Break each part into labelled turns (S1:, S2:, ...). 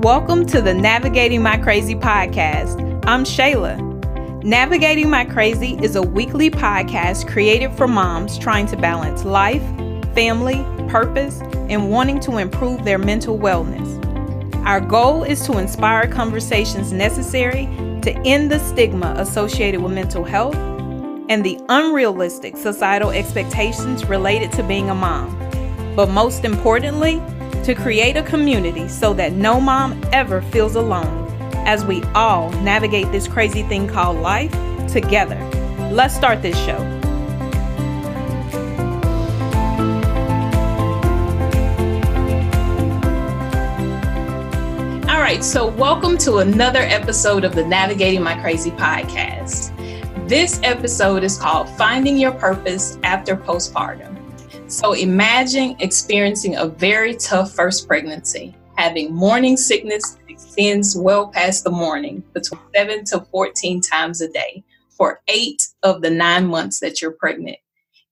S1: Welcome to the Navigating My Crazy podcast. I'm Shayla. Navigating My Crazy is a weekly podcast created for moms trying to balance life, family, purpose, and wanting to improve their mental wellness. Our goal is to inspire conversations necessary to end the stigma associated with mental health and the unrealistic societal expectations related to being a mom. But most importantly, to create a community so that no mom ever feels alone as we all navigate this crazy thing called life together. Let's start this show. All right, so welcome to another episode of the Navigating My Crazy podcast. This episode is called Finding Your Purpose After Postpartum. So imagine experiencing a very tough first pregnancy, having morning sickness that extends well past the morning, between 7 to 14 times a day for 8 of the 9 months that you're pregnant,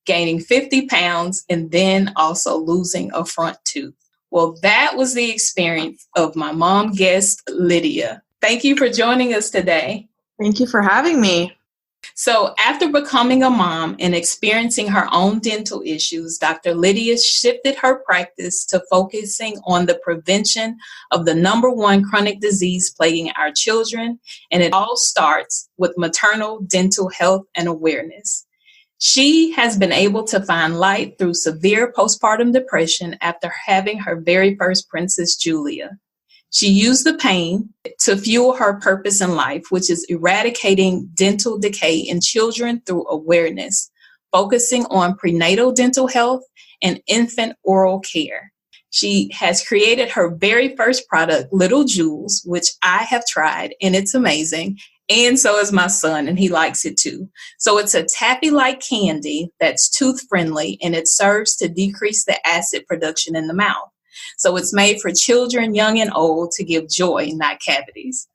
S1: gaining 50 pounds and then also losing a front tooth. Well, that was the experience of my mom guest, Leedia. Thank you for joining us today.
S2: Thank you for having me.
S1: So after becoming a mom and experiencing her own dental issues, Dr. Lydia shifted her practice to focusing on the prevention of the number one chronic disease plaguing our children. And it all starts with maternal dental health and awareness. She has been able to find light through severe postpartum depression after having her very first princess, Julia. She used the pain to fuel her purpose in life, which is eradicating dental decay in children through awareness, focusing on prenatal dental health and infant oral care. She has created her very first product, Little Jules, which I have tried, and it's amazing. And so is my son, and he likes it too. So it's a taffy-like candy that's tooth-friendly, and it serves to decrease the acid production in the mouth. So it's made for children, young and old, to give joy, not cavities.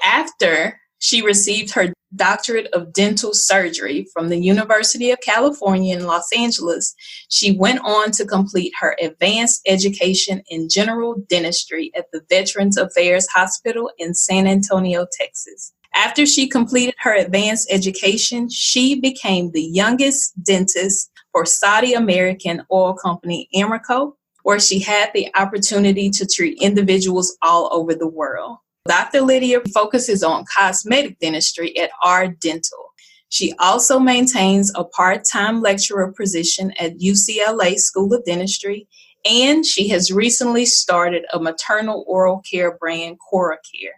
S1: After she received her doctorate of dental surgery from the University of California in Los Angeles, she went on to complete her advanced education in general dentistry at the Veterans Affairs Hospital in San Antonio, Texas. After she completed her advanced education, she became the youngest dentist for Saudi American oil company Aramco, where she had the opportunity to treat individuals all over the world. Dr. Lydia focuses on cosmetic dentistry at R Dental. She also maintains a part-time lecturer position at UCLA School of Dentistry, and she has recently started a maternal oral care brand, Koracare.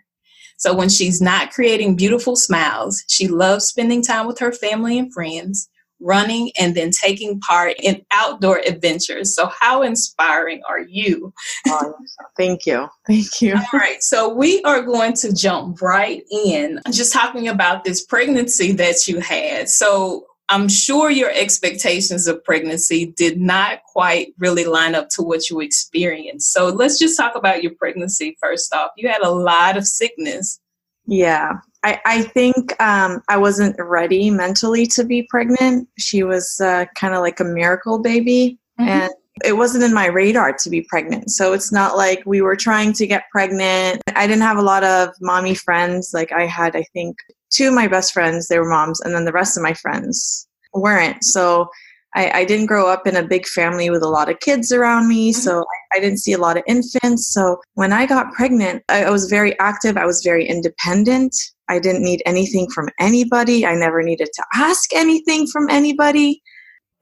S1: So when she's not creating beautiful smiles, she loves spending time with her family and friends, running, and then taking part in outdoor adventures. So how inspiring are you?
S2: Oh, thank you. Thank you.
S1: All right. So we are going to jump right in, just talking about this pregnancy that you had. So I'm sure your expectations of pregnancy did not quite really line up to what you experienced. So let's just talk about your pregnancy first off. You had a lot of sickness.
S2: Yeah. I think I wasn't ready mentally to be pregnant. She was kind of like a miracle baby. Mm-hmm. And it wasn't in my radar to be pregnant. So it's not like we were trying to get pregnant. I didn't have a lot of mommy friends. Like I had, I think, 2 of my best friends, they were moms. And then the rest of my friends weren't. So I didn't grow up in a big family with a lot of kids around me. Mm-hmm. So I didn't see a lot of infants. So when I got pregnant, I was very active. I was very independent. I didn't need anything from anybody. I never needed to ask anything from anybody.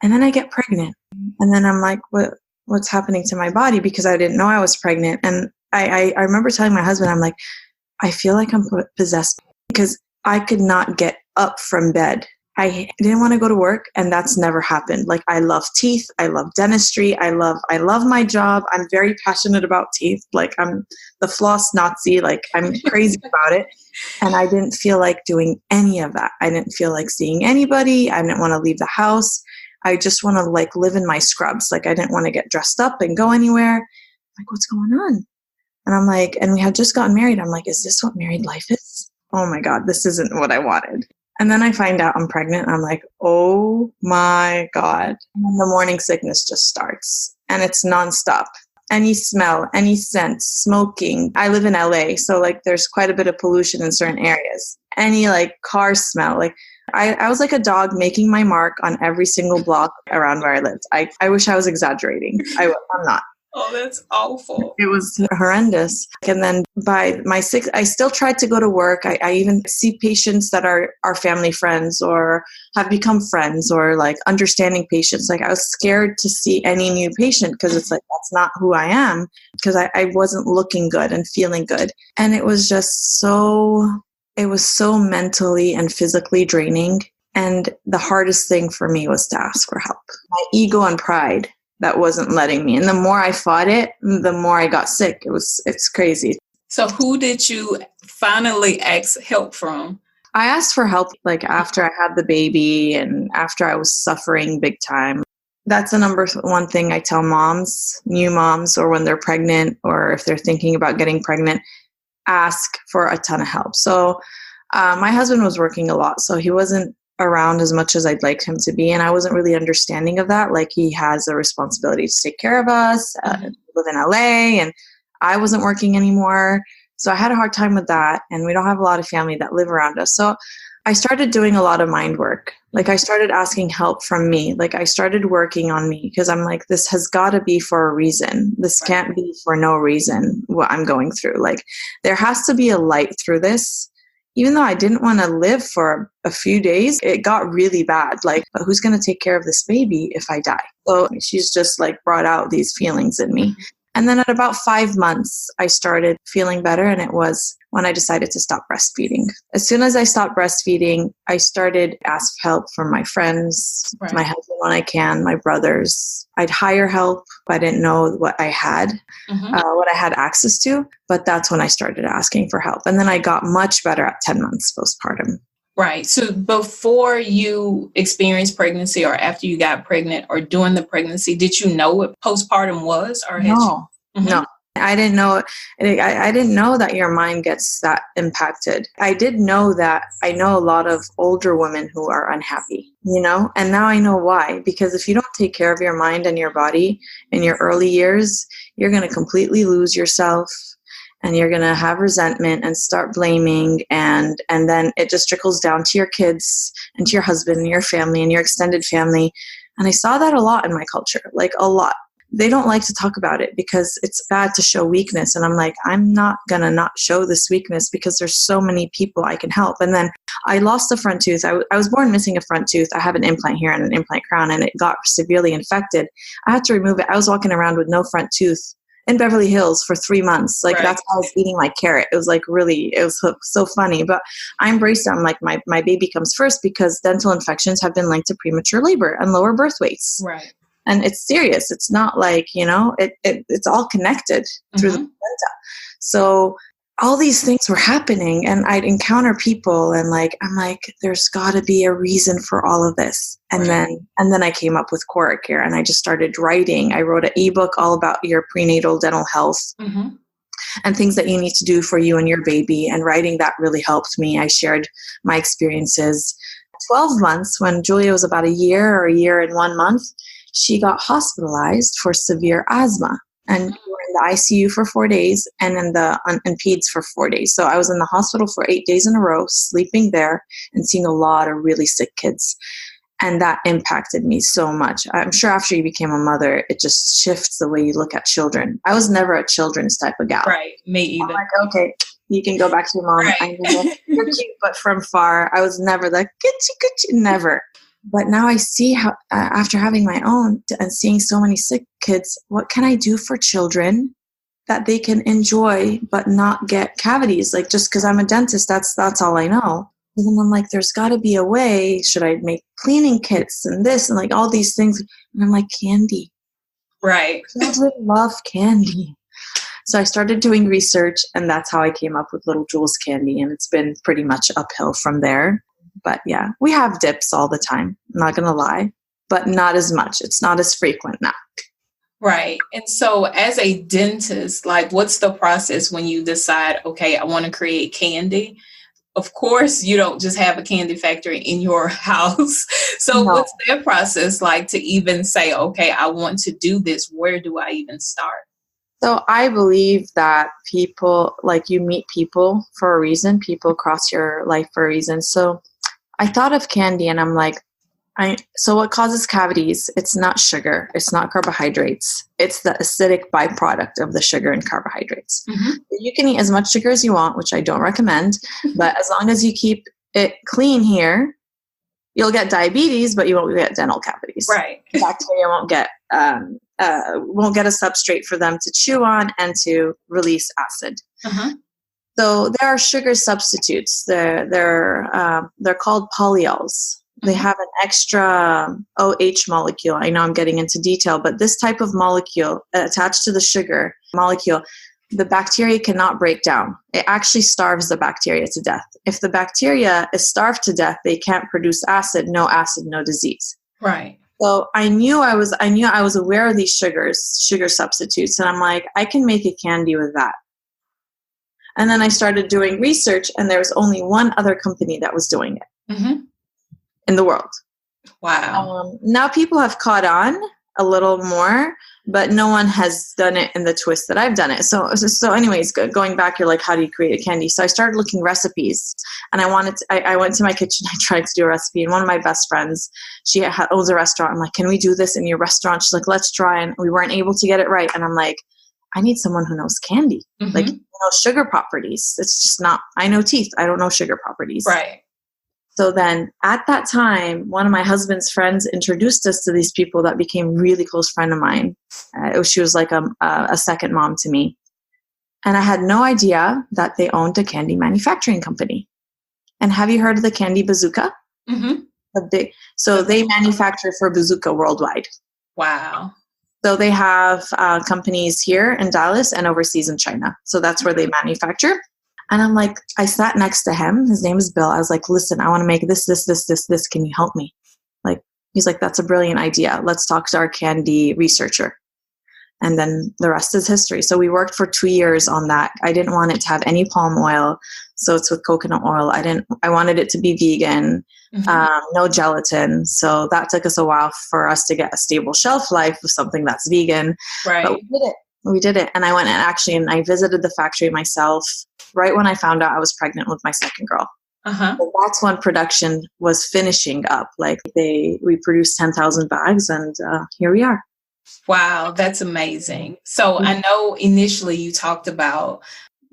S2: And then I get pregnant. And then I'm like, what's happening to my body? Because I didn't know I was pregnant. And I remember telling my husband, I'm like, I feel like I'm possessed because I could not get up from bed. I didn't want to go to work, and that's never happened. Like, I love teeth. I love dentistry. I love my job. I'm very passionate about teeth. Like, I'm the floss Nazi. Like, I'm crazy about it. And I didn't feel like doing any of that. I didn't feel like seeing anybody. I didn't want to leave the house. I just want to like live in my scrubs. Like, I didn't want to get dressed up and go anywhere. Like, what's going on? And I'm like, and we had just gotten married. I'm like, is this what married life is? Oh my God, this isn't what I wanted. And then I find out I'm pregnant. I'm like, oh my God. And the morning sickness just starts, and it's nonstop. any smell, any scent, smoking. I live in LA, so like there's quite a bit of pollution in certain areas. Any like car smell, like I was like a dog making my mark on every single block around where I lived. I wish I was exaggerating. I'm not.
S1: Oh, that's awful.
S2: It was horrendous. And then by my sixth, I still tried to go to work. I even see patients that are family friends or have become friends or like understanding patients. Like I was scared to see any new patient because it's like, that's not who I am, because I wasn't looking good and feeling good. And it was just it was so mentally and physically draining. And the hardest thing for me was to ask for help. My ego and pride that wasn't letting me. And the more I fought it, the more I got sick. It's crazy.
S1: So who did you finally ask help from?
S2: I asked for help like after I had the baby and after I was suffering big time. That's the number one thing I tell moms, new moms, or when they're pregnant or if they're thinking about getting pregnant, ask for a ton of help. So my husband was working a lot, so he wasn't around as much as I'd like him to be. And I wasn't really understanding of that. Like he has a responsibility to take care of us, live in LA, and I wasn't working anymore. So I had a hard time with that. And we don't have a lot of family that live around us. So I started doing a lot of mind work. Like I started asking help from me. Like I started working on me because I'm like, this has got to be for a reason. This can't be for no reason what I'm going through. Like there has to be a light through this. Even though I didn't want to live for a few days, it got really bad. Like, but who's going to take care of this baby if I die? So she's just like brought out these feelings in me. And then at about 5 months, I started feeling better. And it was when I decided to stop breastfeeding. As soon as I stopped breastfeeding, I started to ask help from my friends, my husband when I can, my brothers. I'd hire help. I didn't know what I had, what I had access to. But that's when I started asking for help. And then I got much better at 10 months postpartum.
S1: Right. So before you experienced pregnancy or after you got pregnant or during the pregnancy, did you know what postpartum was? Or
S2: No. I didn't know. I didn't know that your mind gets that impacted. I did know that I know a lot of older women who are unhappy, and now I know why. Because if you don't take care of your mind and your body in your early years, you're going to completely lose yourself. And you're going to have resentment and start blaming. And then it just trickles down to your kids and to your husband and your family and your extended family. And I saw that a lot in my culture, like a lot. They don't like to talk about it because it's bad to show weakness. And I'm like, I'm not going to not show this weakness because there's so many people I can help. And then I lost a front tooth. I was born missing a front tooth. I have an implant here and an implant crown, and it got severely infected. I had to remove it. I was walking around with no front tooth in Beverly Hills for 3 months. Like that's how I was eating my carrot. It was like it was so funny, but I embraced it. I'm like, my baby comes first because dental infections have been linked to premature labor and lower birth weights.
S1: Right.
S2: And it's serious. It's not like, it's all connected through the placenta. So all these things were happening and I'd encounter people and I'm like, there's gotta be a reason for all of this. And then I came up with Koracare and I just started writing. I wrote an ebook all about your prenatal dental health and things that you need to do for you and your baby. And writing that really helped me. I shared my experiences. 12 months, when Julia was about a year and 1 month, she got hospitalized for severe asthma. And we were in the ICU for 4 days and in peds for 4 days. So I was in the hospital for 8 days in a row, sleeping there and seeing a lot of really sick kids. And that impacted me so much. I'm sure after you became a mother, it just shifts the way you look at children. I was never a children's type of gal.
S1: Right, me either.
S2: I'm like, okay, you can go back to your mom.
S1: Right.
S2: You're cute, but from far. I was never like, good, never. But now I see how, after having my own and seeing so many sick kids, what can I do for children that they can enjoy but not get cavities? Like just because I'm a dentist, that's all I know. And then I'm like, there's got to be a way. Should I make cleaning kits and this and like all these things? And I'm like, candy.
S1: Right.
S2: Children love candy. So I started doing research, and that's how I came up with Little Jules candy. And it's been pretty much uphill from there. But yeah, we have dips all the time. I'm not going to lie, but not as much. It's not as frequent now.
S1: Right. And so as a dentist, what's the process when you decide, okay, I want to create candy? Of course, you don't just have a candy factory in your house. So what's that process like to even say, okay, I want to do this? Where do I even start?
S2: So I believe that people, like, you meet people for a reason. People cross your life for a reason. So I thought of candy and I'm like, so what causes cavities? It's not sugar. It's not carbohydrates. It's the acidic byproduct of the sugar and carbohydrates.
S1: Mm-hmm.
S2: You can eat as much sugar as you want, which I don't recommend, but as long as you keep it clean here, you'll get diabetes, but you won't get dental cavities.
S1: Right.
S2: Bacteria won't get a substrate for them to chew on and to release acid.
S1: Uh-huh.
S2: So there are sugar substitutes. They're called polyols. They have an extra OH molecule. I know I'm getting into detail, but this type of molecule attached to the sugar molecule, the bacteria cannot break down. It actually starves the bacteria to death. If the bacteria is starved to death, they can't produce acid, no disease.
S1: Right.
S2: So I knew I was aware of these sugar substitutes, and I'm like, I can make a candy with that. And then I started doing research, and there was only one other company that was doing it in the world.
S1: Wow.
S2: Now people have caught on a little more, but no one has done it in the twist that I've done it. So anyways, going back, you're like, how do you create a candy? So I started looking recipes, and I went to my kitchen. I tried to do a recipe, and one of my best friends, she owns a restaurant. I'm like, can we do this in your restaurant? She's like, let's try. And we weren't able to get it right. And I'm like, I need someone who knows candy, like, sugar properties. It's just not, I know teeth. I don't know sugar properties.
S1: Right.
S2: So then at that time, one of my husband's friends introduced us to these people that became a really close friend of mine. She was like a second mom to me. And I had no idea that they owned a candy manufacturing company. And have you heard of the Candy Bazooka? Mm-hmm. So they manufacture for Bazooka worldwide.
S1: Wow.
S2: So they have companies here in Dallas and overseas in China. So that's where they manufacture. And I'm like, I sat next to him. His name is Bill. I was like, listen, I want to make this. Can you help me? Like, he's like, that's a brilliant idea. Let's talk to our candy researcher. And then the rest is history. So we worked for 2 years on that. I didn't want it to have any palm oil. So it's with coconut oil. I wanted it to be vegan, no gelatin. So that took us a while for us to get a stable shelf life of something that's vegan.
S1: Right.
S2: But we did it. And I went and I visited the factory myself right when I found out I was pregnant with my second girl. So that's when production was finishing up. Like we produced 10,000 bags, and here we are.
S1: Wow, that's amazing. So I know initially you talked about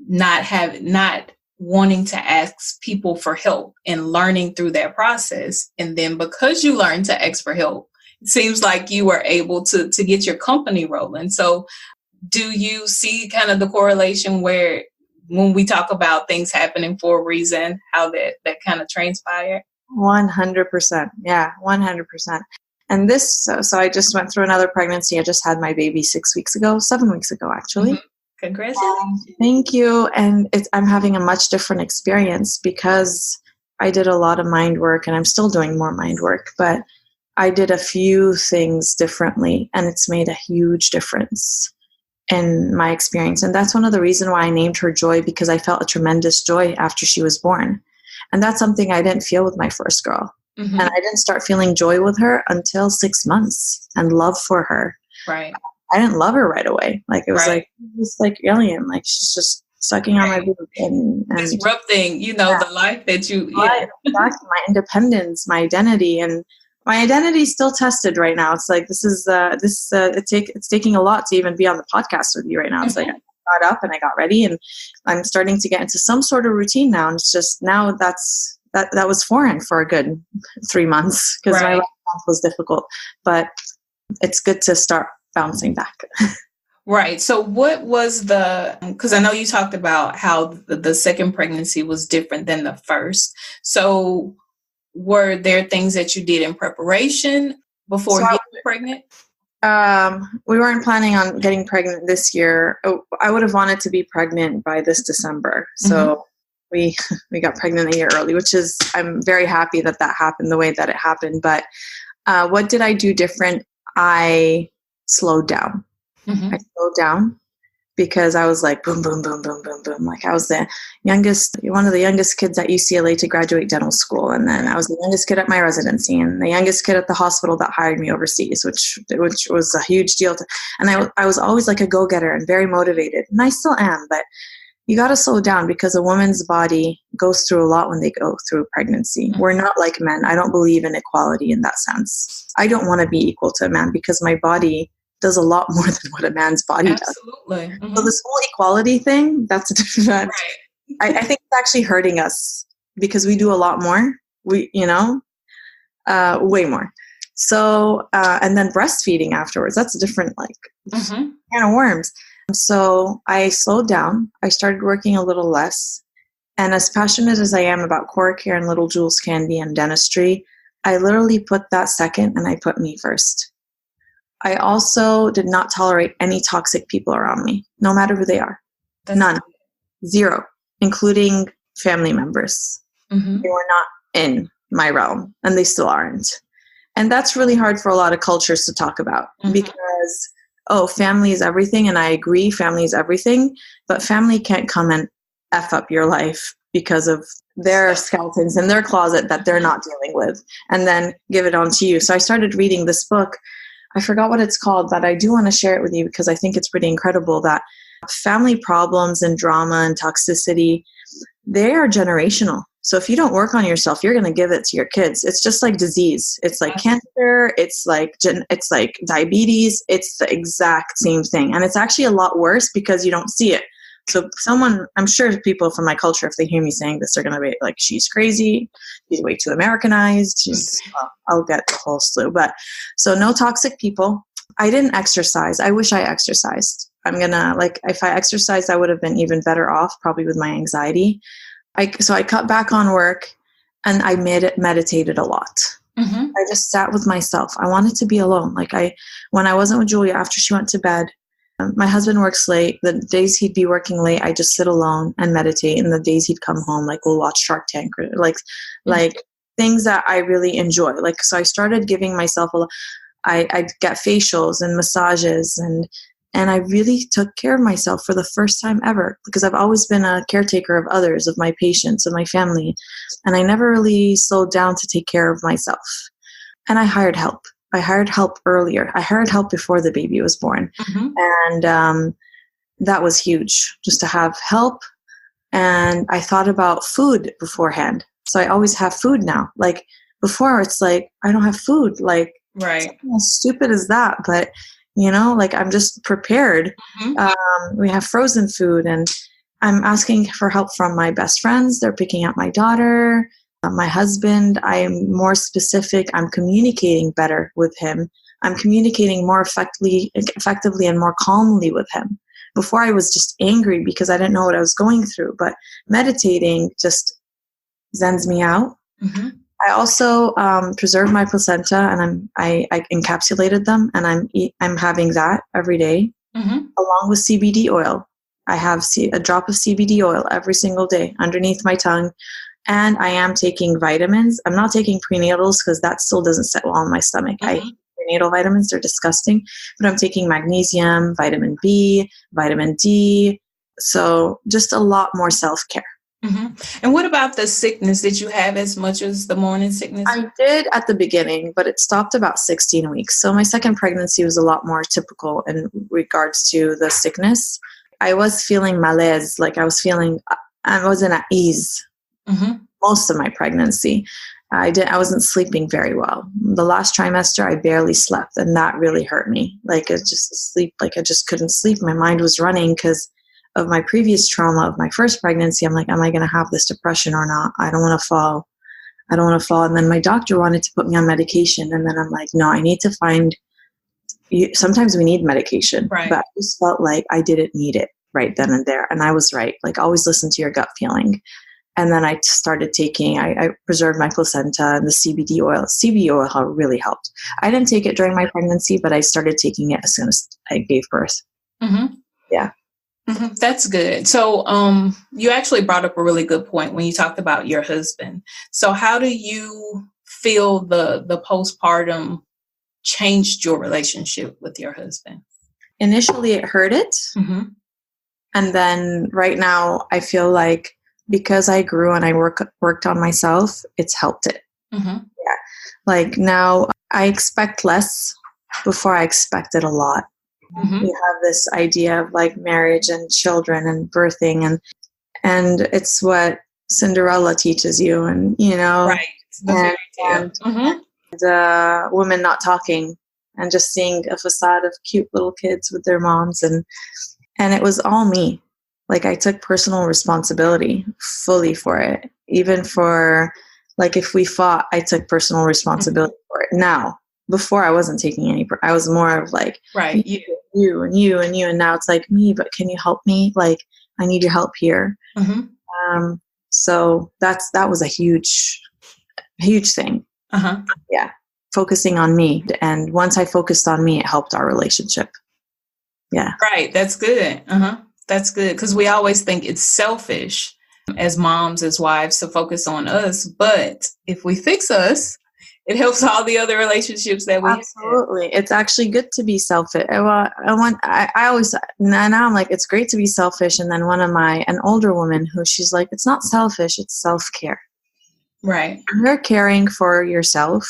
S1: not wanting to ask people for help and learning through that process. And then because you learned to ask for help, it seems like you were able to get your company rolling. So do you see kind of the correlation where when we talk about things happening for a reason, how that kind of transpired?
S2: 100%. Yeah, 100%. And so I just went through another pregnancy. I just had my baby 7 weeks ago, actually.
S1: Congratulations.
S2: Thank you. And I'm having a much different experience because I did a lot of mind work, and I'm still doing more mind work, but I did a few things differently, and it's made a huge difference in my experience. And that's one of the reasons why I named her Joy, because I felt a tremendous joy after she was born. And that's something I didn't feel with my first girl. And I didn't start feeling joy with her until 6 months, and love for her.
S1: Right.
S2: I didn't love her right away. Like it was like alien. Like she's just sucking on my boob and
S1: disrupting, the life that you.
S2: Right. Exactly. My independence, my identity, and my identity is still tested right now. It's like it's taking a lot to even be on the podcast with you right now. It's like I got up and I got ready, and I'm starting to get into some sort of routine now. And it's just now that was foreign for a good 3 months because my last month was difficult, but it's good to start bouncing back.
S1: Right. So what was because I know you talked about how the second pregnancy was different than the first. So were there things that you did in preparation before getting pregnant?
S2: We weren't planning on getting pregnant this year. I would have wanted to be pregnant by this December. So we got pregnant a year early, which is, I'm very happy that happened the way that it happened. But what did I do different? I slowed down. I slowed down because I was like, boom, boom, boom, boom, boom, boom. Like I was one of the youngest kids at UCLA to graduate dental school. And then I was the youngest kid at my residency and the youngest kid at the hospital that hired me overseas, which was a huge deal. And I was always like a go-getter and very motivated. And I still am, but you got to slow down because a woman's body goes through a lot when they go through pregnancy. We're not like men. I don't believe in equality in that sense. I don't want to be equal to a man because my body does a lot more than what a man's body does.
S1: Absolutely. Mm-hmm.
S2: So this whole equality thing, that's a different. Right. I think it's actually hurting us because we do a lot more. Way more. So, and then breastfeeding afterwards, that's a different can of worms. So I slowed down. I started working a little less. And as passionate as I am about Koracare and Little Jules candy and dentistry, I literally put that second and I put me first. I also did not tolerate any toxic people around me, no matter who they are. None. Zero, including family members. Mm-hmm. They were not in my realm, and they still aren't. And that's really hard for a lot of cultures to talk about because, family is everything, and I agree, family is everything, but family can't come and F up your life because of their skeletons in their closet that they're not dealing with, and then give it on to you. So I started reading this book. I forgot what it's called, but I do want to share it with you because I think it's pretty incredible that family problems and drama and toxicity, they are generational. So if you don't work on yourself, you're going to give it to your kids. It's just like disease. It's like cancer. It's like diabetes. It's the exact same thing. And it's actually a lot worse because you don't see it. So I'm sure people from my culture, if they hear me saying this, they're going to be like, she's crazy. She's way too Americanized. I'll get the whole slew. But so no toxic people. I didn't exercise. I wish I exercised. If I exercised, I would have been even better off probably with my anxiety. So I cut back on work and I meditated a lot. Mm-hmm. I just sat with myself. I wanted to be alone. When I wasn't with Julia after she went to bed, my husband works late. The days he'd be working late, I just sit alone and meditate. And the days he'd come home, we'll watch Shark Tank, or things that I really enjoy. So I started giving myself I'd get facials and massages and I really took care of myself for the first time ever because I've always been a caretaker of others, of my patients, of my family. And I never really slowed down to take care of myself. And I hired help. I hired help earlier. I hired help before the baby was born. Mm-hmm. And that was huge, just to have help. And I thought about food beforehand. So I always have food now. Before, it's I don't have food.
S1: Right.
S2: As stupid as that. But, I'm just prepared. Mm-hmm. We have frozen food. And I'm asking for help from my best friends. They're picking up my daughter. My husband, I'm more specific. I'm communicating better with him. I'm communicating more effectively and more calmly with him. Before I was just angry because I didn't know what I was going through, but meditating just zens me out. Mm-hmm. I also preserved my placenta and I encapsulated them and I'm having that every day along with CBD oil. I have a drop of CBD oil every single day underneath my tongue. And I am taking vitamins. I'm not taking prenatals because that still doesn't sit well in my stomach. I hate prenatal vitamins. They're disgusting. But I'm taking magnesium, vitamin B, vitamin D. So just a lot more self-care.
S1: Mm-hmm. And what about the sickness? Did you have as much as the morning sickness?
S2: I did at the beginning, but it stopped about 16 weeks. So my second pregnancy was a lot more typical in regards to the sickness. I was feeling malaise. I wasn't at ease. Mm-hmm. Most of my pregnancy, I wasn't sleeping very well. The last trimester, I barely slept, and that really hurt me. I just couldn't sleep. My mind was running because of my previous trauma of my first pregnancy. I'm like, am I going to have this depression or not? I don't want to fall. And then my doctor wanted to put me on medication, and then I'm like, no, I need to find. Sometimes we need medication, right. But I just felt like I didn't need it right then and there, and I was right. Always listen to your gut feeling. And then I started I preserved my placenta and the CBD oil. CBD oil really helped. I didn't take it during my pregnancy, but I started taking it as soon as I gave birth. Mm-hmm. Yeah.
S1: Mm-hmm. That's good. So you actually brought up a really good point when you talked about your husband. So how do you feel the postpartum changed your relationship with your husband?
S2: Initially, it hurt it. Mm-hmm. And then right now, I feel like because I grew and I worked on myself, it's helped it.
S1: Mm-hmm.
S2: Yeah. Like now I expect less before I expected a lot.
S1: Mm-hmm.
S2: We have this idea of like marriage and children and birthing and it's what Cinderella teaches you and, you know,
S1: Right. The fairy tale.
S2: and women not talking and just seeing a facade of cute little kids with their moms. And it was all me. Like I took personal responsibility fully for it. Even for like, if we fought, I took personal responsibility for it. Now, before I wasn't taking any, I was more of like,
S1: right.
S2: You and you and you. And now it's like me, but can you help me? Like, I need your help here.
S1: Mm-hmm.
S2: So that was a huge thing. Yeah. Focusing on me. And once I focused on me, it helped our relationship. Yeah.
S1: Right. That's good. That's good. Because we always think it's selfish as moms, as wives, to focus on us. But if we fix us, it helps all the other relationships that we
S2: absolutely have. It's actually good to be selfish. I always, now I'm like, it's great to be selfish. And then an older woman who she's like, it's not selfish, it's self-care.
S1: Right.
S2: When you're caring for yourself,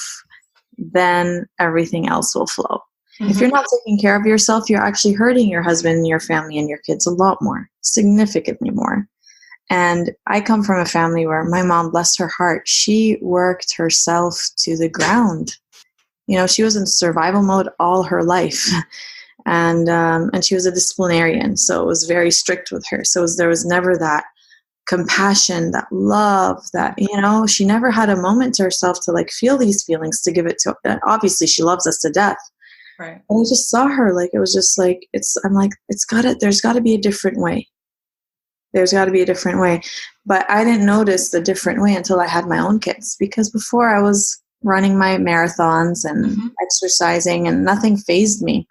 S2: then everything else will flow. Mm-hmm. If you're not taking care of yourself, you're actually hurting your husband and your family and your kids a lot more, significantly more. And I come from a family where my mom, bless her heart, she worked herself to the ground. You know, she was in survival mode all her life. And she was a disciplinarian, so it was very strict with her. So there was never that compassion, that love, that, you know, she never had a moment to herself to like feel these feelings, to give it to her. Obviously, she loves us to death.
S1: Right.
S2: And I just saw her, like, it was just like, I'm like, there's got to be a different way. There's got to be a different way. But I didn't notice the different way until I had my own kids, because before I was running my marathons and exercising and nothing fazed me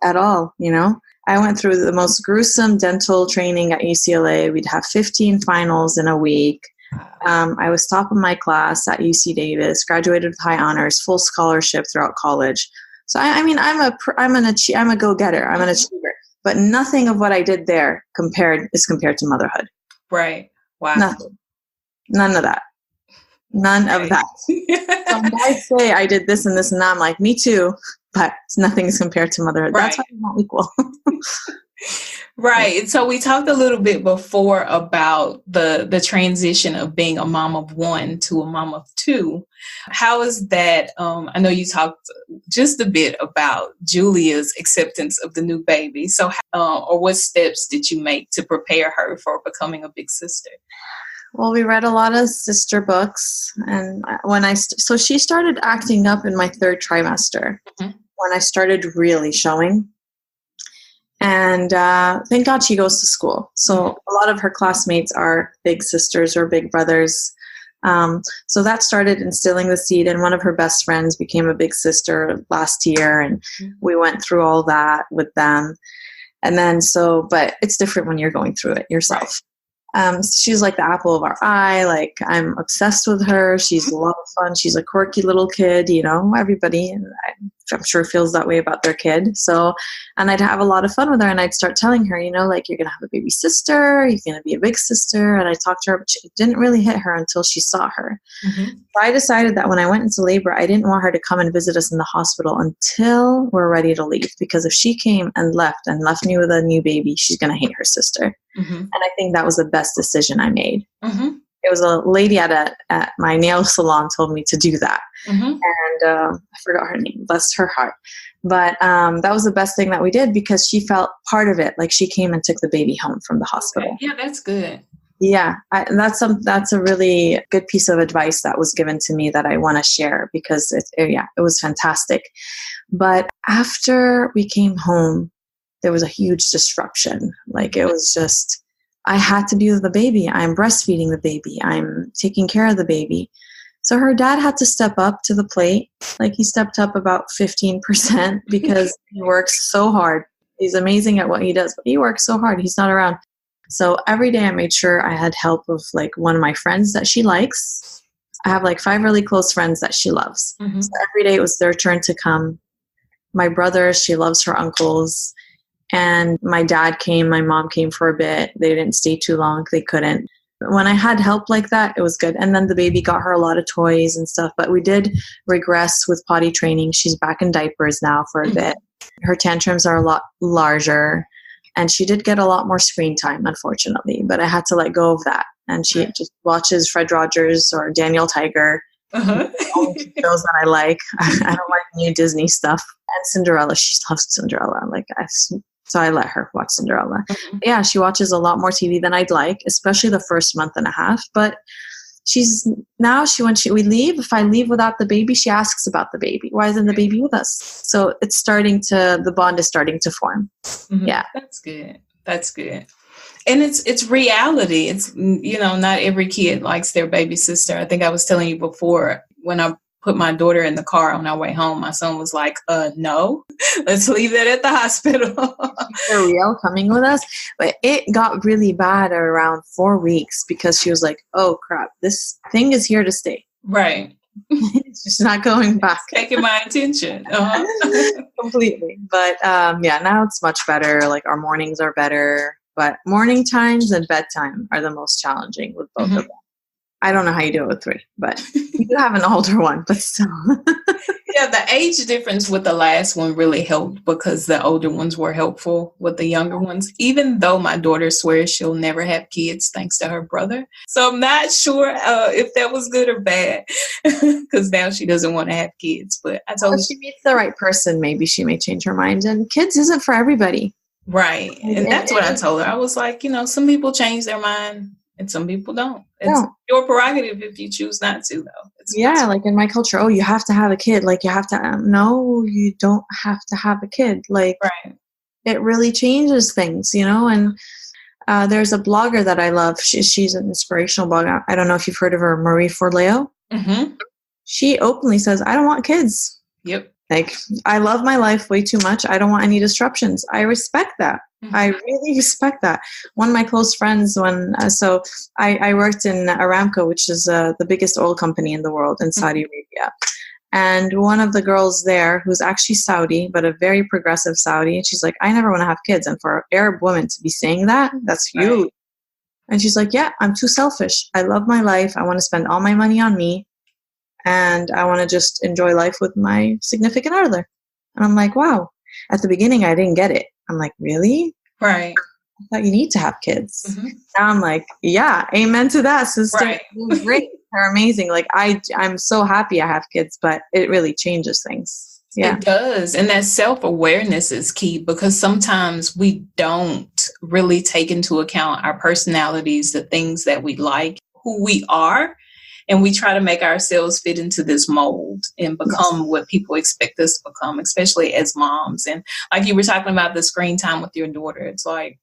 S2: at all. You know, I went through the most gruesome dental training at UCLA. We'd have 15 finals in a week. I was top of my class at UC Davis, graduated with high honors, full scholarship throughout college. So I mean, I'm a go-getter. I'm an achiever. But nothing of what I did there is compared to motherhood.
S1: Right. Wow.
S2: Nothing. None of that. None of that. So when I say I did this and this and that, I'm like, me too. But nothing is compared to motherhood.
S1: Right.
S2: That's why I'm not equal.
S1: Right. So we talked a little bit before about the transition of being a mom of one to a mom of two. How is that? I know you talked just a bit about Julia's acceptance of the new baby. So, or what steps did you make to prepare her for becoming a big sister?
S2: Well, we read a lot of sister books, and so she started acting up in my third trimester when I started really showing. And thank God she goes to school. So a lot of her classmates are big sisters or big brothers. So that started instilling the seed. And one of her best friends became a big sister last year. And we went through all that with them. And then but it's different when you're going through it yourself. She's like the apple of our eye. Like, I'm obsessed with her. She's a lot of fun. She's a quirky little kid, you know, everybody, I'm sure, feels that way about their kid. So, and I'd have a lot of fun with her, and I'd start telling her, you know, like, you're going to have a baby sister, you're going to be a big sister. And I talked to her, but it didn't really hit her until she saw her. So I decided that when I went into labor, I didn't want her to come and visit us in the hospital until we're ready to leave. Because if she came and left me with a new baby, she's going to hate her sister. And I think that was the best decision I made. It was a lady at my nail salon told me to do that. And I forgot her name, bless her heart. But that was the best thing that we did, because she felt part of it. Like, she came and took the baby home from the hospital.
S1: Okay. Yeah, that's good.
S2: Yeah, that's a really good piece of advice that was given to me that I want to share, because it was fantastic. But after we came home, there was a huge disruption. Like, it was just, I had to be with the baby. I'm breastfeeding the baby. I'm taking care of the baby. So her dad had to step up to the plate. Like, he stepped up about 15% because he works so hard. He's amazing at what he does, but he works so hard. He's not around. So every day I made sure I had help of like one of my friends that she likes. I have like 5 really close friends that she loves. So every day it was their turn to come. My brothers, she loves her uncles. And my dad came, my mom came for a bit. They didn't stay too long. They couldn't. When I had help like that, it was good. And then the baby got her a lot of toys and stuff. But we did regress with potty training. She's back in diapers now for a bit. Her tantrums are a lot larger. And she did get a lot more screen time, unfortunately. But I had to let go of that. And she just watches Fred Rogers or Daniel Tiger. All the shows that I like. I don't like new Disney stuff. And Cinderella. She loves Cinderella. So I let her watch Cinderella. Yeah, she watches a lot more TV than I'd like, especially the first month and a half. But when we leave, if I leave without the baby, she asks about the baby. Why isn't the baby with us? So the bond is starting to form. Yeah.
S1: That's good. That's good. And it's reality. It's, not every kid likes their baby sister. I think I was telling you before, when I put my daughter in the car on our way home, my son was like, no, let's leave that at the hospital.
S2: For real, coming with us. But it got really bad around 4 weeks because she was like, oh crap, this thing is here to stay.
S1: Right.
S2: It's just not going back.
S1: It's taking my attention.
S2: Completely. But now it's much better. Like our mornings are better. But morning times and bedtime are the most challenging with both of them. I don't know how you do it with 3, but you do have an older one, but still.
S1: Yeah, the age difference with the last one really helped because the older ones were helpful with the younger ones, even though my daughter swears she'll never have kids thanks to her brother. So I'm not sure if that was good or bad because now she doesn't want to have kids. But I told her
S2: if she meets the right person, maybe she may change her mind. And kids isn't for everybody.
S1: Right. And that's what I told her. I was like, some people change their mind and some people don't. It's your prerogative if you choose not to, though.
S2: Like in my culture, you have to have a kid. Like you have to, no, you don't have to have a kid. Like it really changes things, and there's a blogger that I love. She's an inspirational blogger. I don't know if you've heard of her, Marie Forleo. She openly says, I don't want kids.
S1: Yep.
S2: Like, I love my life way too much. I don't want any disruptions. I respect that. I really respect that. One of my close friends, I worked in Aramco, which is the biggest oil company in the world in Saudi Arabia. And one of the girls there, who's actually Saudi, but a very progressive Saudi, and she's like, I never want to have kids. And for an Arab woman to be saying that, that's huge. Right. And she's like, yeah, I'm too selfish. I love my life. I want to spend all my money on me. And I want to just enjoy life with my significant other. And I'm like, wow. At the beginning, I didn't get it. I'm like, really?
S1: Right.
S2: I thought you need to have kids. Now I'm like, yeah, amen to that, sister. Right. Great. They're amazing. Like, I'm so happy I have kids, but it really changes things. Yeah.
S1: It does. And that self-awareness is key because sometimes we don't really take into account our personalities, the things that we like, who we are. And we try to make ourselves fit into this mold and become what people expect us to become, especially as moms. And like you were talking about the screen time with your daughter, it's like,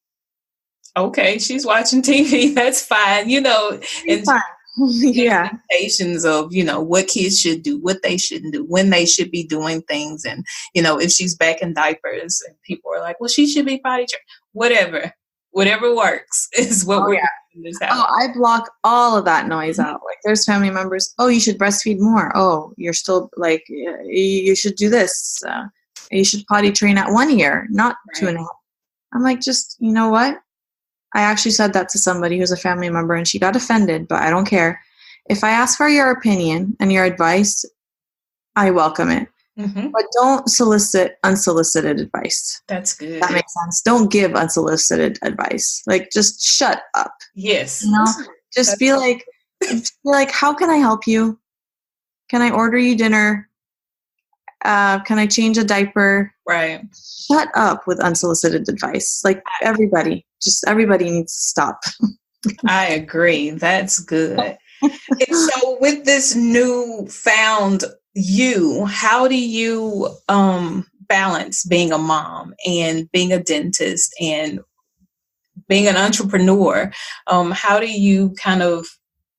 S1: okay, she's watching TV. That's fine. And
S2: fine.
S1: expectations of, what kids should do, what they shouldn't do, when they should be doing things. And, if she's back in diapers and people are like, well, she should be potty trained. Whatever works is what we're doing in this house.
S2: I block all of that noise out. Like there's family members, you should breastfeed more. You're still like, you should do this. You should potty train at 1 year, not 2.5. I'm like, just, you know what? I actually said that to somebody who's a family member and she got offended, but I don't care. If I ask for your opinion and your advice, I welcome it. But don't solicit unsolicited advice.
S1: That's good.
S2: That makes sense. Don't give unsolicited advice. Like, just shut up.
S1: Yes.
S2: Just be like, how can I help you? Can I order you dinner? Can I change a diaper?
S1: Right.
S2: Shut up with unsolicited advice. Like everybody needs to stop.
S1: I agree. That's good. And so with this newfound how do you balance being a mom and being a dentist and being an entrepreneur? How do you kind of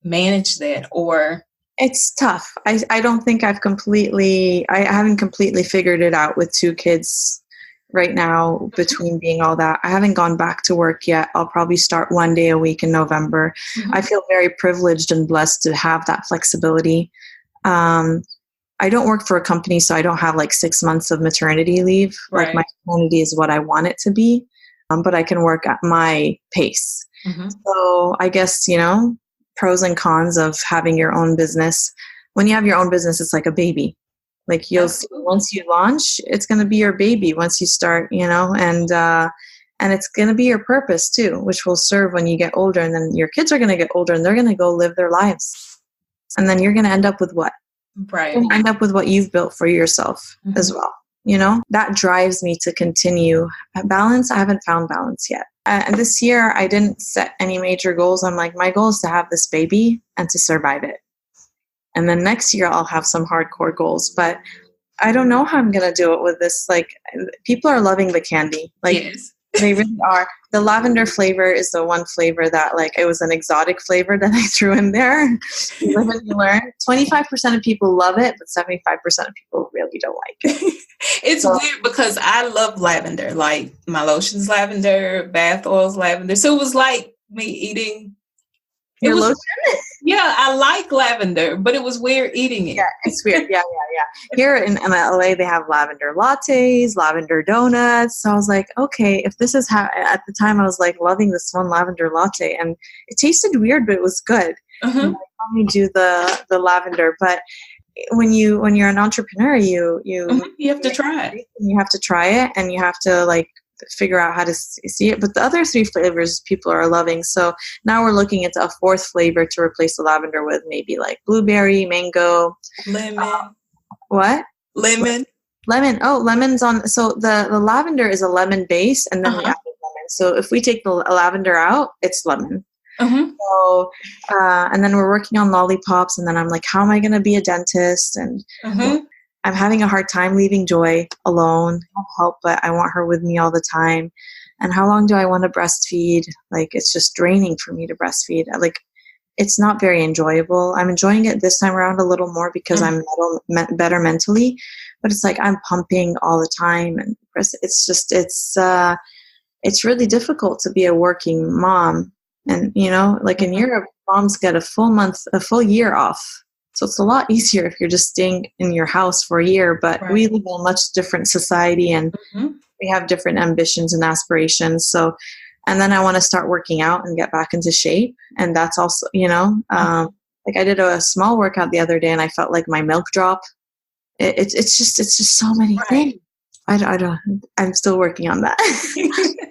S1: manage that? Or
S2: it's tough. I don't think I haven't completely figured it out with 2 kids right now between being all that. I haven't gone back to work yet. I'll probably start 1 day a week in November. I feel very privileged and blessed to have that flexibility. I don't work for a company, so I don't have like 6 months of maternity leave.
S1: Right.
S2: Like my maternity is what I want it to be, but I can work at my pace.
S1: Mm-hmm.
S2: So I guess, pros and cons of having your own business. When you have your own business, it's like a baby. Like you'll see, once you launch, it's going to be your baby once you start, and it's going to be your purpose too, which will serve when you get older. And then your kids are going to get older and they're going to go live their lives. And then you're going to end up with what?
S1: Right.
S2: You're going to end up with what you've built for yourself as well. That drives me to continue. Balance, I haven't found balance yet. And this year, I didn't set any major goals. I'm like, my goal is to have this baby and to survive it. And then next year, I'll have some hardcore goals. But I don't know how I'm going to do it with this. Like, people are loving the candy. Like,
S1: yes.
S2: They really are. The lavender flavor is the one flavor that, like, it was an exotic flavor that I threw in there. You live and you learn. 25% of people love it, but 75% of people really don't like it.
S1: It's weird because I love lavender. Like, my lotion's lavender, bath oil's lavender. So it was like me eating.
S2: Your lotion?
S1: Yeah, I like lavender, but it was weird eating it.
S2: Yeah, it's weird. Yeah. Here in LA, they have lavender lattes, lavender donuts. So I was like, okay, if this is how, at the time I was like loving this one lavender latte, and it tasted weird, but it was good.
S1: Mm-hmm.
S2: Let me do the lavender. But when you're an entrepreneur, you
S1: have to try it.
S2: You have to try it, and you have to like figure out how to see it. But the other three flavors people are loving. So now we're looking into a fourth flavor to replace the lavender with, maybe like blueberry, mango,
S1: lemon.
S2: What?
S1: Lemon.
S2: Oh, lemon's on. So the lavender is a lemon base, and then we add lemon. So if we take the lavender out, it's lemon.
S1: Mm-hmm.
S2: So, and then we're working on lollipops, and then I'm like, how am I going to be a dentist? And I'm having a hard time leaving Joy alone. I'll help, but I want her with me all the time. And how long do I want to breastfeed? Like, it's just draining for me to breastfeed. Like, it's not very enjoyable. I'm enjoying it this time around a little more because I'm better mentally, but it's like I'm pumping all the time, and it's just it's really difficult to be a working mom. And like in Europe, moms get a full year off. So it's a lot easier if you're just staying in your house for a year, but we live in a much different society, and we have different ambitions and aspirations. So, and then I want to start working out and get back into shape. And that's also, like I did a small workout the other day, and I felt like my milk drop. It's just so many things. I don't, I'm still working on that.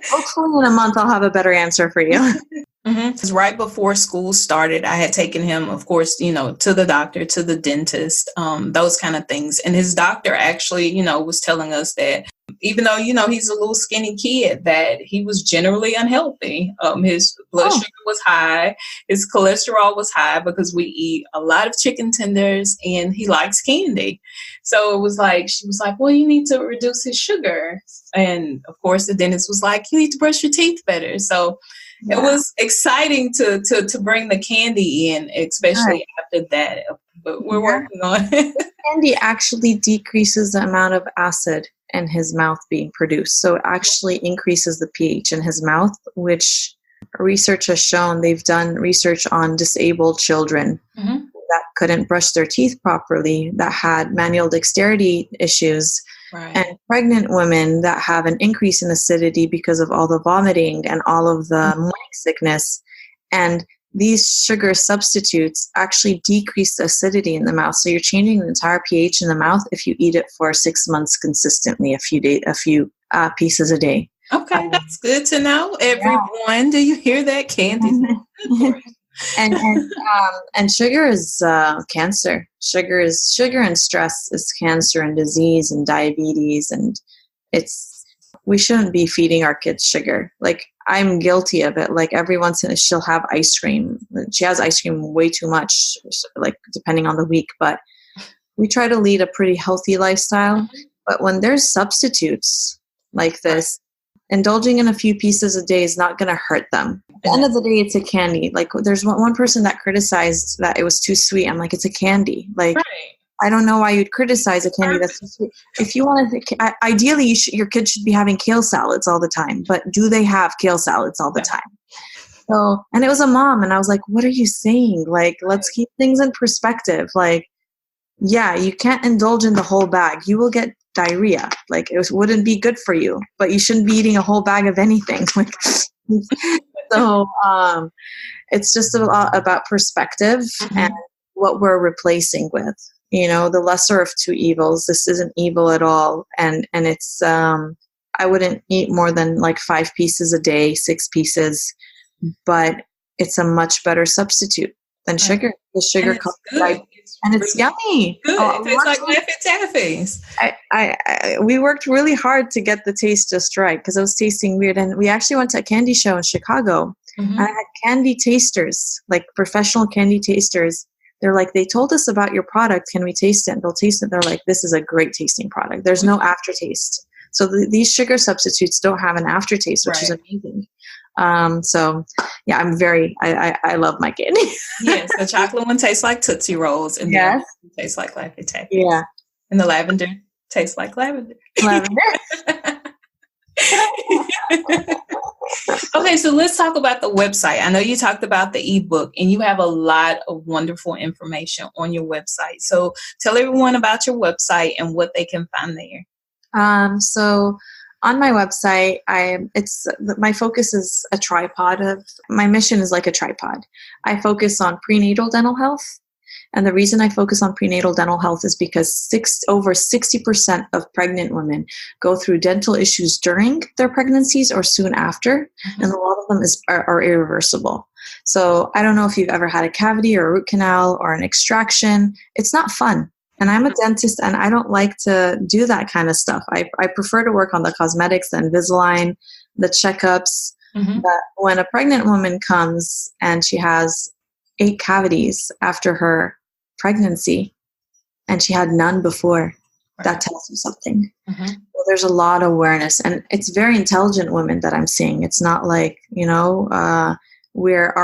S2: Hopefully in a month, I'll have a better answer for you.
S1: Mm-hmm. Right before school started, I had taken him, of course, to the doctor, to the dentist, those kind of things. And his doctor actually, was telling us that even though, he's a little skinny kid, that he was generally unhealthy. His blood sugar was high. His cholesterol was high because we eat a lot of chicken tenders, and he likes candy. So it was like, she was like, well, you need to reduce his sugar. And of course, the dentist was like, you need to brush your teeth better. So it was exciting to bring the candy in, especially after that. But we're working on it.
S2: Candy actually decreases the amount of acid in his mouth being produced. So it actually increases the pH in his mouth, which research has shown. They've done research on disabled children that couldn't brush their teeth properly, that had manual dexterity issues. And pregnant women that have an increase in acidity because of all the vomiting and all of the morning sickness. And these sugar substitutes actually decrease the acidity in the mouth. So you're changing the entire pH in the mouth if you eat it for 6 months consistently, a few pieces a day.
S1: Okay, that's good to know. Everyone, do you hear that, Candy?
S2: And sugar is cancer. Sugar and stress is cancer and disease and diabetes, and we shouldn't be feeding our kids sugar. Like, I'm guilty of it. Like, every once in a while she'll have ice cream. She has ice cream way too much, like depending on the week, but we try to lead a pretty healthy lifestyle. But when there's substitutes like this, indulging in a few pieces a day is not going to hurt them. At the end of the day, it's a candy. Like, there's one person that criticized that it was too sweet. I'm like, it's a candy. Like, I don't know why you'd criticize a candy that's too sweet. If you want to, ideally, your kids should be having kale salads all the time. But do they have kale salads all the time? So, and it was a mom, and I was like, what are you saying? Like, let's keep things in perspective. Like, Yeah, you can't indulge in the whole bag. You will get diarrhea. Like, it wouldn't be good for you, but you shouldn't be eating a whole bag of anything. Like, so it's just a lot about perspective and what we're replacing with. The lesser of two evils. This isn't evil at all, and it's I wouldn't eat more than like 5 pieces a day, 6 pieces, but it's a much better substitute than sugar. The sugar comes right, and it's yummy.
S1: Good. It tastes like Laffy Taffies.
S2: We worked really hard to get the taste just right because it was tasting weird. And we actually went to a candy show in Chicago, and I had candy tasters, like professional candy tasters. They're like, they told us about your product. Can we taste it? And they'll taste it. They're like, this is a great tasting product. There's no aftertaste. So these sugar substitutes don't have an aftertaste, which is amazing. So yeah, I love my candy.
S1: Yes, the chocolate one tastes like Tootsie Rolls, and the other one tastes like Laffy Taffies.
S2: Yeah,
S1: and the lavender tastes like lavender. Okay, so let's talk about the website. I know you talked about the ebook, and you have a lot of wonderful information on your website. So tell everyone about your website and what they can find there.
S2: So on my website, my focus is a tripod my mission is like a tripod. I focus on prenatal dental health. And the reason I focus on prenatal dental health is because over 60% of pregnant women go through dental issues during their pregnancies or soon after, and a lot of them are irreversible. So I don't know if you've ever had a cavity or a root canal or an extraction. It's not fun. And I'm a dentist, and I don't like to do that kind of stuff. I prefer to work on the cosmetics, the Invisalign, the checkups. But when a pregnant woman comes and she has 8 cavities after her pregnancy, and she had none before, that tells you something. Well, there's a lot of awareness, and it's very intelligent women that I'm seeing. It's not like, our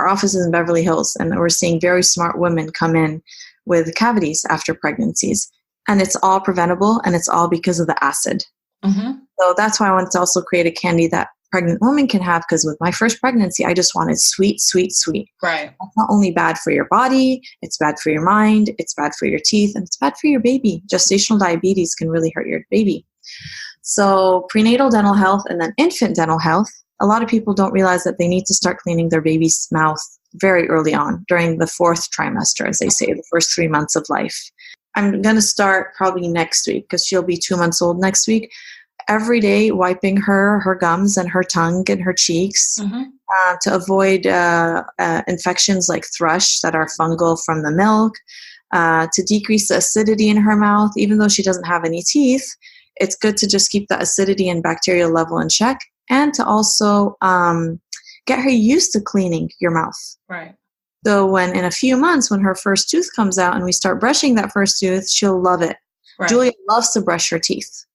S2: office is in Beverly Hills, and we're seeing very smart women come in with cavities after pregnancies, and it's all preventable, and it's all because of the acid. So that's why I wanted to also create a candy that pregnant women can have, because with my first pregnancy, I just wanted sweet, sweet, sweet.
S1: Right.
S2: It's not only bad for your body, it's bad for your mind, it's bad for your teeth, and it's bad for your baby. Gestational diabetes can really hurt your baby. So prenatal dental health and then infant dental health, a lot of people don't realize that they need to start cleaning their baby's mouth very early on during the 4th trimester, as they say, the first 3 months of life. I'm going to start probably next week because she'll be 2 months old next week. Every day wiping her gums and her tongue and her cheeks to avoid infections like thrush that are fungal from the milk, to decrease the acidity in her mouth. Even though she doesn't have any teeth, it's good to just keep the acidity and bacterial level in check, and to also get her used to cleaning your mouth.
S1: Right.
S2: So when in a few months, when her first tooth comes out and we start brushing that first tooth, she'll love it. Right. Julia loves to brush her teeth.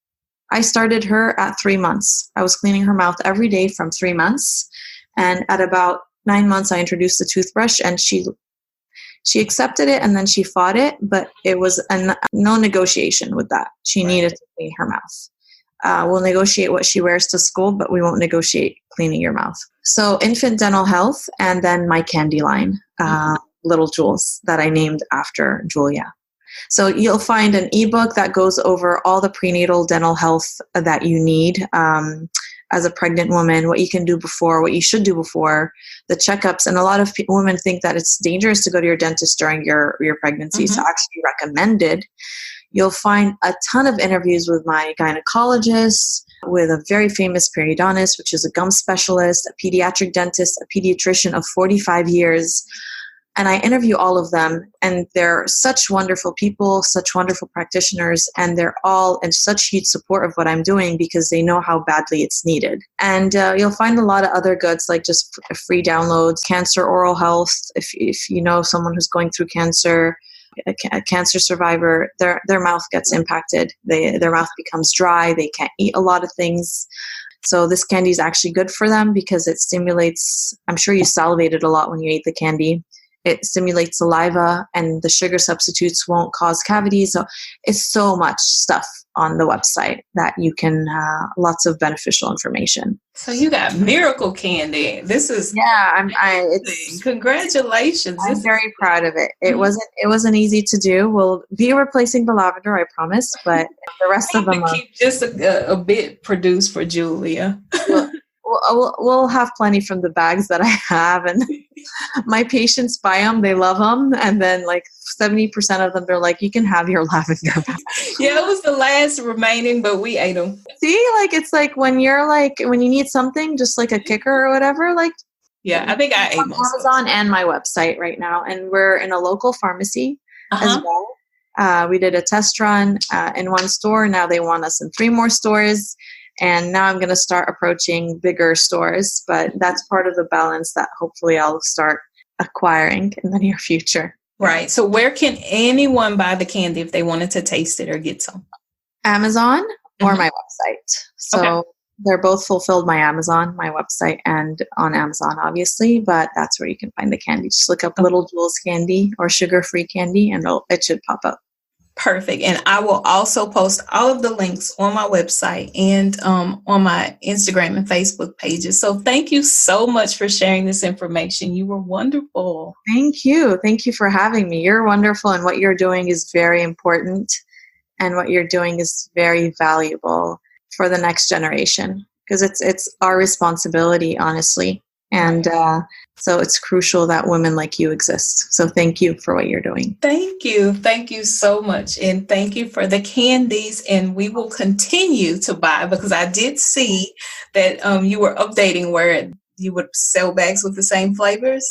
S2: I started her at 3 months. I was cleaning her mouth every day from 3 months. And at about 9 months, I introduced the toothbrush, and she accepted it, and then she fought it, but it was no negotiation with that. She needed to clean her mouth. We'll negotiate what she wears to school, but we won't negotiate cleaning your mouth. So infant dental health, and then my candy line, Little Jules, that I named after Julia. So you'll find an ebook that goes over all the prenatal dental health that you need as a pregnant woman, what you can do before, what you should do before, the checkups. And a lot of women think that it's dangerous to go to your dentist during your pregnancy. So actually recommended. You'll find a ton of interviews with my gynecologist, with a very famous periodontist, which is a gum specialist, a pediatric dentist, a pediatrician of 45 years. And I interview all of them, and they're such wonderful people, such wonderful practitioners, and they're all in such huge support of what I'm doing because they know how badly it's needed. And you'll find a lot of other goods, like just free downloads, cancer oral health. If you know someone who's going through cancer, a cancer survivor, their mouth gets impacted. Their mouth becomes dry. They can't eat a lot of things. So this candy is actually good for them because it stimulates, I'm sure you salivated a lot when you ate the candy. it stimulates saliva, and the sugar substitutes won't cause cavities. So it's so much stuff on the website that you can, lots of beneficial information.
S1: So you got miracle candy. This is congratulations.
S2: I'm very proud of it. It wasn't easy to do. We'll be replacing the lavender, I promise, but the rest of them
S1: keep just a bit produced for Julia.
S2: We'll have plenty from the bags that I have, and my patients buy them. They love them, and then like 70% of them, they're like, "You can have your lavender bag."
S1: Yeah, it was the last remaining, but we ate them.
S2: See, like it's like when you need something, just like a kicker or whatever. Like,
S1: yeah, I think I ate
S2: on Amazon and my website right now, and we're in a local pharmacy as well. We did a test run in one store. Now they want us in 3 more stores. And now I'm going to start approaching bigger stores, but that's part of the balance that hopefully I'll start acquiring in the near future.
S1: Right. So where can anyone buy the candy if they wanted to taste it or get some?
S2: Amazon or my website. So they're both fulfilled by Amazon, my website, and on Amazon, obviously, but that's where you can find the candy. Just look up Little Jules candy or sugar-free candy, and it should pop up.
S1: Perfect. And I will also post all of the links on my website and on my Instagram and Facebook pages. So thank you so much for sharing this information. You were wonderful.
S2: Thank you. Thank you for having me. You're wonderful, and what you're doing is very important, and what you're doing is very valuable for the next generation, because it's our responsibility, honestly. And so it's crucial that women like you exist. So thank you for what you're doing.
S1: Thank you. Thank you so much. And thank you for the candies. And we will continue to buy, because I did see that you were updating where you would sell bags with the same flavors.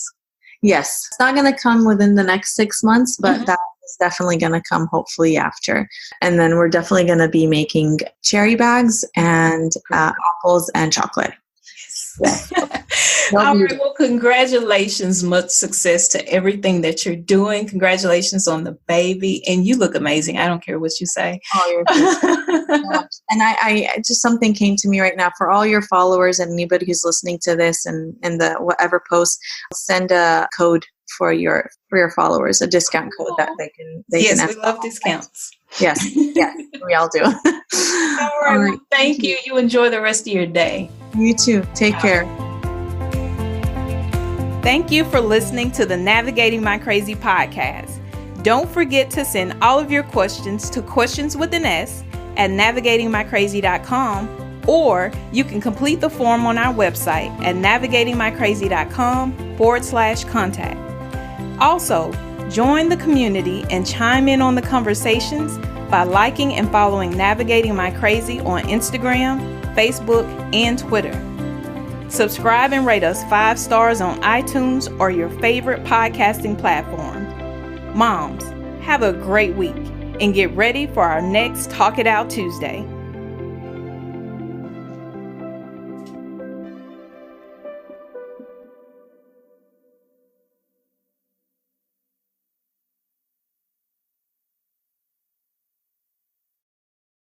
S2: Yes. It's not going to come within the next 6 months, but that is definitely going to come hopefully after. And then we're definitely going to be making cherry bags and apples and chocolate.
S1: Yes. All right. Well, congratulations. Much success to everything that you're doing. Congratulations on the baby. And you look amazing. I don't care what you say.
S2: Oh, you're And I just, something came to me right now for all your followers and anybody who's listening to this and the whatever post, send a code for your followers, a discount code that they can.
S1: Yes, we love discounts.
S2: Yes, we all do.
S1: All right. Well, thank you. You enjoy the rest of your day.
S2: You too. Take care.
S3: Thank you for listening to the Navigating My Crazy podcast. Don't forget to send all of your questions to questionswithans@navigatingmycrazy.com, or you can complete the form on our website at navigatingmycrazy.com/contact. Also, join the community and chime in on the conversations by liking and following Navigating My Crazy on Instagram, Facebook, and Twitter. Subscribe and rate us 5 stars on iTunes or your favorite podcasting platform. Moms, have a great week and get ready for our next Talk It Out Tuesday.